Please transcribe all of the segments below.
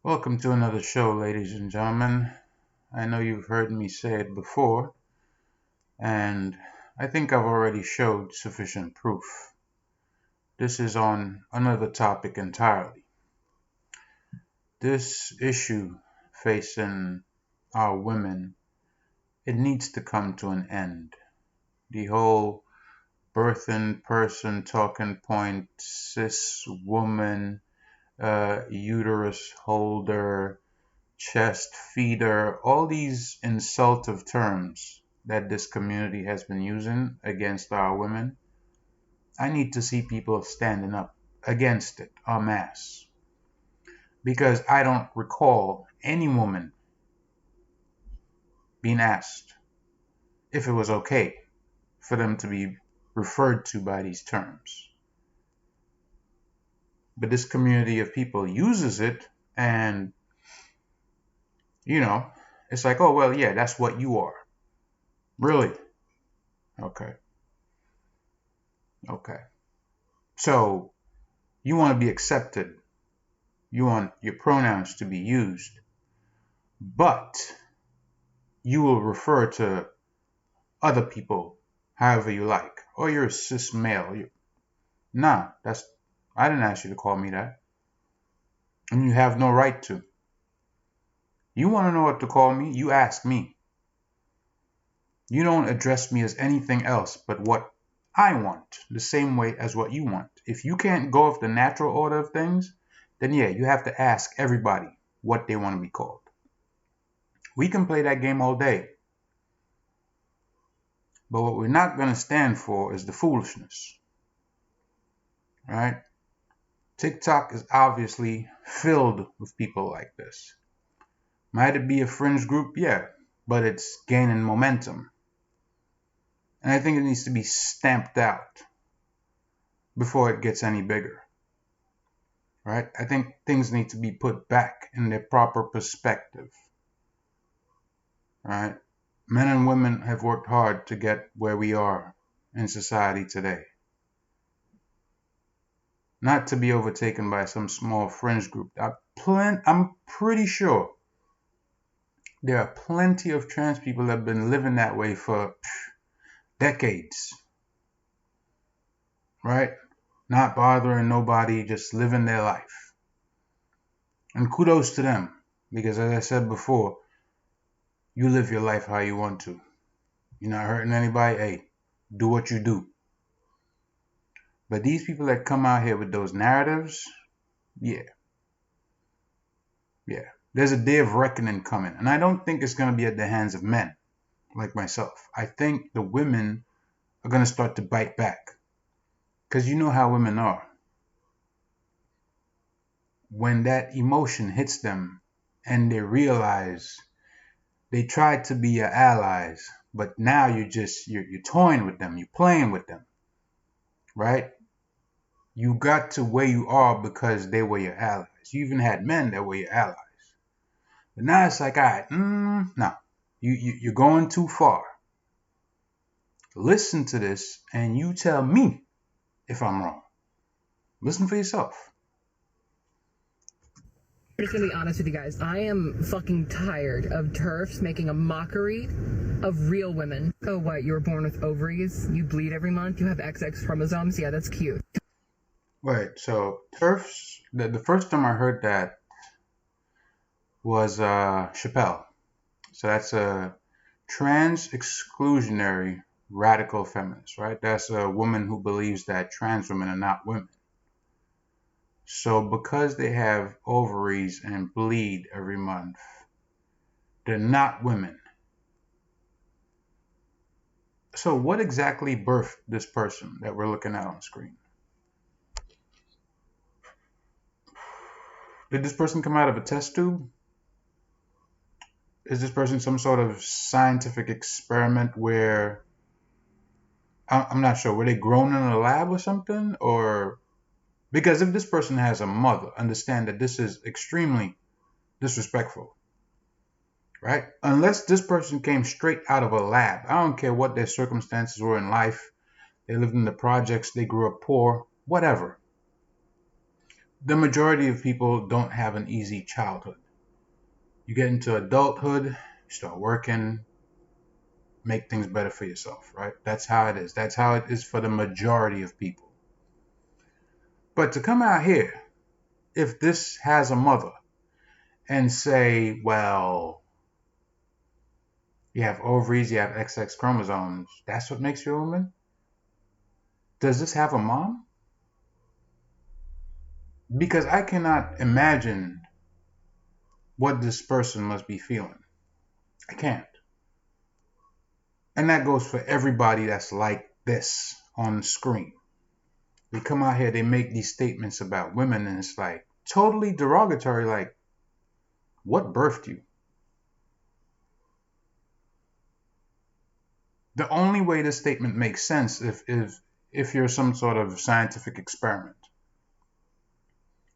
Welcome to another show, ladies and gentlemen. I know you've heard me say it before, and I think I've already showed sufficient proof. This is on another topic entirely. This issue facing our women, it needs to come to an end. The whole birthing person talking point, cis woman, uterus holder, chest feeder, all these insultive terms that this community has been using against our women. I need to see people standing up against it en masse. Because I don't recall any woman being asked if it was okay for them to be referred to by these terms. But this community of people uses it, and it's like, oh, well, yeah, that's what you are. Really? Okay. Okay. So you want to be accepted. You want your pronouns to be used. But you will refer to other people however you like. Or you're a cis male. Nah, I didn't ask you to call me that. And you have no right to. You want to know what to call me? You ask me. You don't address me as anything else but what I want, the same way as what you want. If you can't go with the natural order of things, then yeah, you have to ask everybody what they want to be called. We can play that game all day. But what we're not going to stand for is the foolishness. Right? TikTok is obviously filled with people like this. Might it be a fringe group? Yeah, but it's gaining momentum. And I think it needs to be stamped out before it gets any bigger. Right? I think things need to be put back in their proper perspective. Right? Men and women have worked hard to get where we are in society today. Not to be overtaken by some small fringe group. I'm pretty sure there are plenty of trans people that have been living that way for decades. Right? Not bothering nobody, just living their life. And kudos to them, because as I said before, you live your life how you want to. You're not hurting anybody. Hey, do what you do. But these people that come out here with those narratives, yeah. There's a day of reckoning coming. And I don't think it's going to be at the hands of men like myself. I think the women are going to start to bite back. Because you know how women are. When that emotion hits them and they realize they tried to be your allies, but now you're toying with them, you're playing with them, right? You got to where you are because they were your allies. You even had men that were your allies. But now it's like, all right, no, you're going too far. Listen to this and you tell me if I'm wrong. Listen for yourself. I'm just gonna be honest with you guys. I am fucking tired of TERFs making a mockery of real women. Oh, what? You were born with ovaries? You bleed every month? You have XX chromosomes? Yeah, that's cute. Wait, so TERFs, the first time I heard that was Chappelle. So that's a trans exclusionary radical feminist, right? That's a woman who believes that trans women are not women. So because they have ovaries and bleed every month, they're not women. So what exactly birthed this person that we're looking at on screen? Did this person come out of a test tube? Is this person some sort of scientific experiment where, I'm not sure, were they grown in a lab or something? Or, because if this person has a mother, understand that this is extremely disrespectful, right? Unless this person came straight out of a lab. I don't care what their circumstances were in life. They lived in the projects, they grew up poor, whatever. the majority of people don't have an easy childhood. You get into adulthood, you start working, make things better for yourself, right? That's how it is. That's how it is for the majority of people. But to come out here, if this has a mother, and say, well, you have ovaries, you have XX chromosomes, that's what makes you a woman? Does this have a mom? Because I cannot imagine what this person must be feeling. I can't. And that goes for everybody that's like this on the screen. They come out here, they make these statements about women, and it's like totally derogatory, like, what birthed you? The only way this statement makes sense if you're some sort of scientific experiment,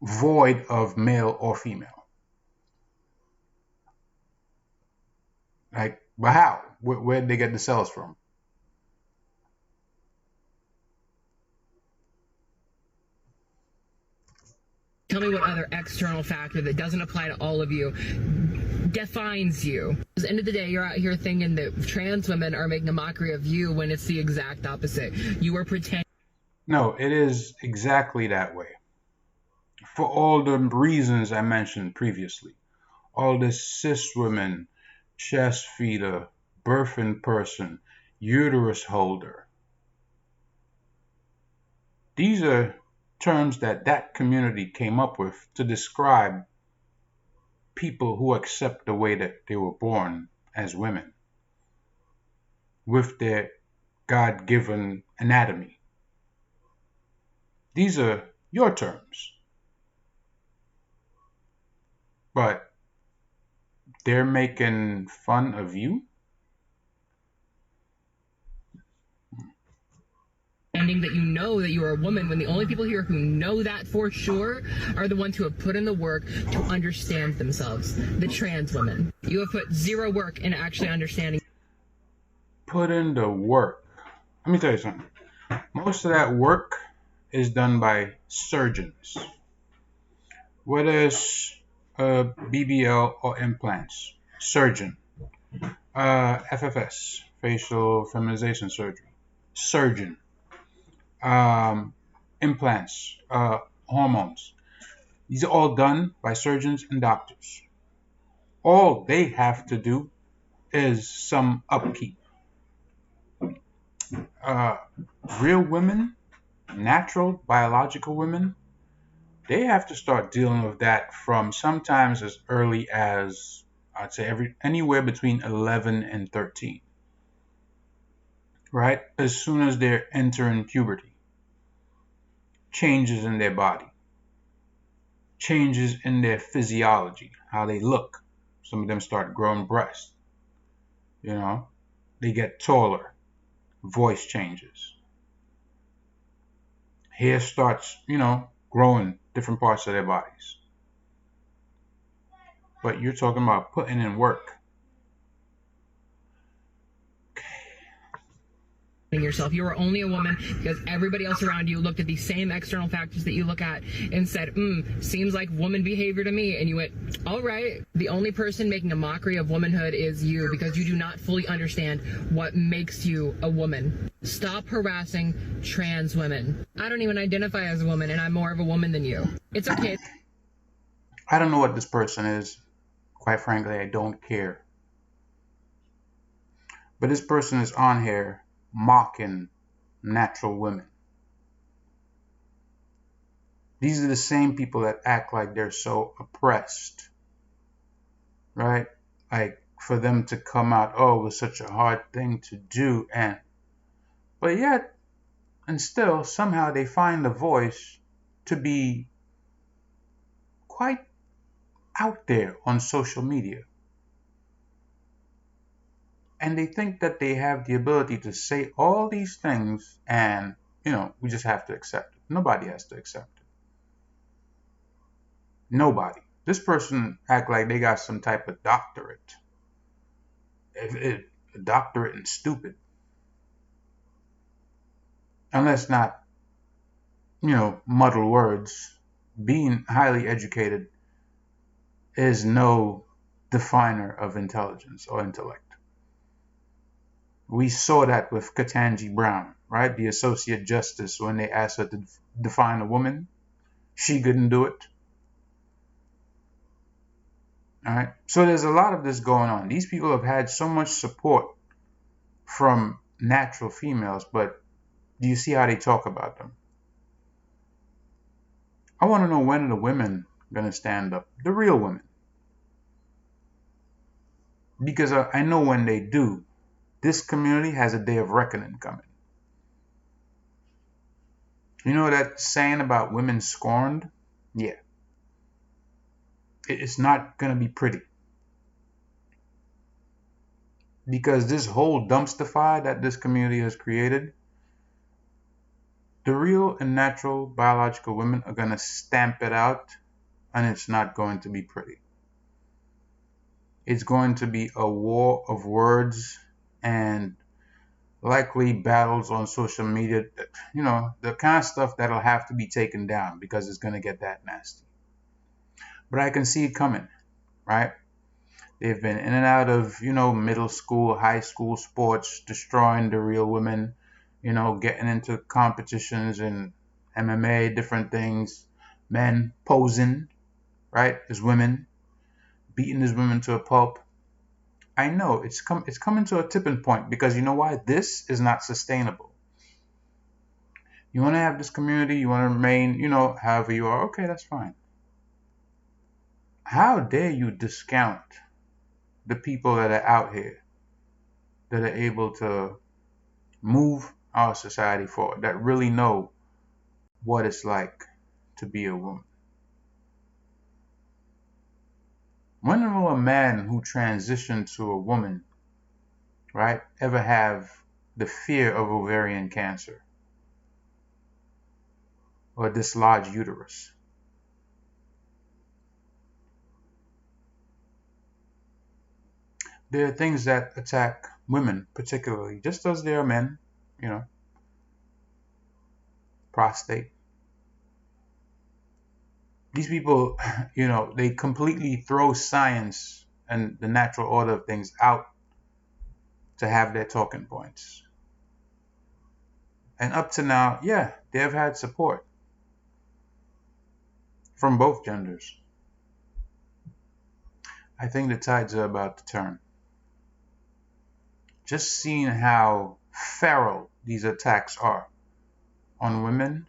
void of male or female. Like, but how? Where'd they get the cells from? Tell me what other external factor that doesn't apply to all of you defines you. At the end of the day, you're out here thinking that trans women are making a mockery of you when it's the exact opposite. You are pretending. No, it is exactly that way. For all the reasons I mentioned previously. All this cis women, chest feeder, birthing person, uterus holder. These are terms that community came up with to describe people who accept the way that they were born as women with their God-given anatomy. These are your terms. But they're making fun of you? That you know that you are a woman, when the only people here who know that for sure are the ones who have put in the work to understand themselves, the trans women. You have put zero work in actually understanding. Put in the work. Let me tell you something. Most of that work is done by surgeons. Whether it's BBL or implants, surgeon. FFS, facial feminization surgery, surgeon. Implants, hormones. These are all done by surgeons and doctors. All they have to do is some upkeep. Real women, natural biological women, they have to start dealing with that from sometimes as early as, I'd say, anywhere between 11 and 13. Right? As soon as they're entering puberty. Changes in their body. Changes in their physiology, how they look. Some of them start growing breasts. They get taller. Voice changes. Hair starts, growing different parts of their bodies. But you're talking about putting in work. Yourself. You are only a woman because everybody else around you looked at these same external factors that you look at and said, seems like woman behavior to me. And you went, all right. The only person making a mockery of womanhood is you, because you do not fully understand what makes you a woman. Stop harassing trans women. I don't even identify as a woman, and I'm more of a woman than you. It's okay. I don't know what this person is. Quite frankly, I don't care. But this person is on here mocking natural women. These are the same people that act like they're so oppressed, right? Like, for them to come out, oh, it was such a hard thing to do, but yet, and still, somehow they find the voice to be quite out there on social media. And they think that they have the ability to say all these things, and, we just have to accept it. Nobody has to accept it. Nobody. This person act like they got some type of doctorate. A doctorate in stupid. And let's not, muddle words being highly educated is no definer of intelligence or intellect. We saw that with Ketanji Brown, right? The Associate Justice, when they asked her to define a woman, she couldn't do it. All right. So there's a lot of this going on. These people have had so much support from natural females, but do you see how they talk about them? I want to know, when are the women going to stand up? The real women. Because I know when they do, this community has a day of reckoning coming. You know that saying about women scorned? Yeah. It's not going to be pretty. Because this whole dumpster fire that this community has created, the real and natural biological women are going to stamp it out, and it's not going to be pretty. It's going to be a war of words and likely battles on social media, the kind of stuff that'll have to be taken down because it's going to get that nasty. But I can see it coming, right? They've been in and out of, middle school, high school sports, destroying the real women, getting into competitions in MMA, different things, men posing, right, as women, beating as women to a pulp. I know it's coming to a tipping point, because you know why? This is not sustainable. You want to have this community, you want to remain, however you are, okay, that's fine. How dare you discount the people that are out here that are able to move our society forward, that really know what it's like to be a woman? When will a man who transitioned to a woman, right, ever have the fear of ovarian cancer or dislodged uterus? There are things that attack women particularly, just as there are men, prostate. These people, they completely throw science and the natural order of things out to have their talking points. And up to now, yeah, they have had support from both genders. I think the tides are about to turn. Just seeing how feral these attacks are on women,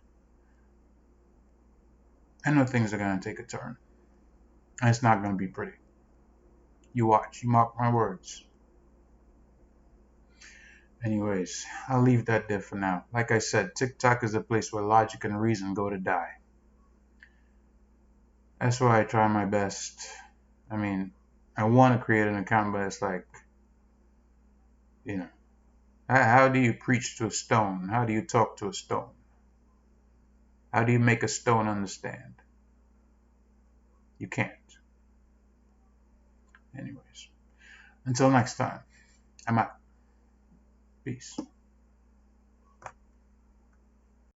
I know things are going to take a turn. And it's not going to be pretty. You watch, you mark my words. Anyways, I'll leave that there for now. Like I said, TikTok is a place where logic and reason go to die. That's why I try my best. I want to create an account, but it's like, how do you preach to a stone? How do you talk to a stone? How do you make a stone understand? You can't. Anyways, until next time, I'm out. Peace.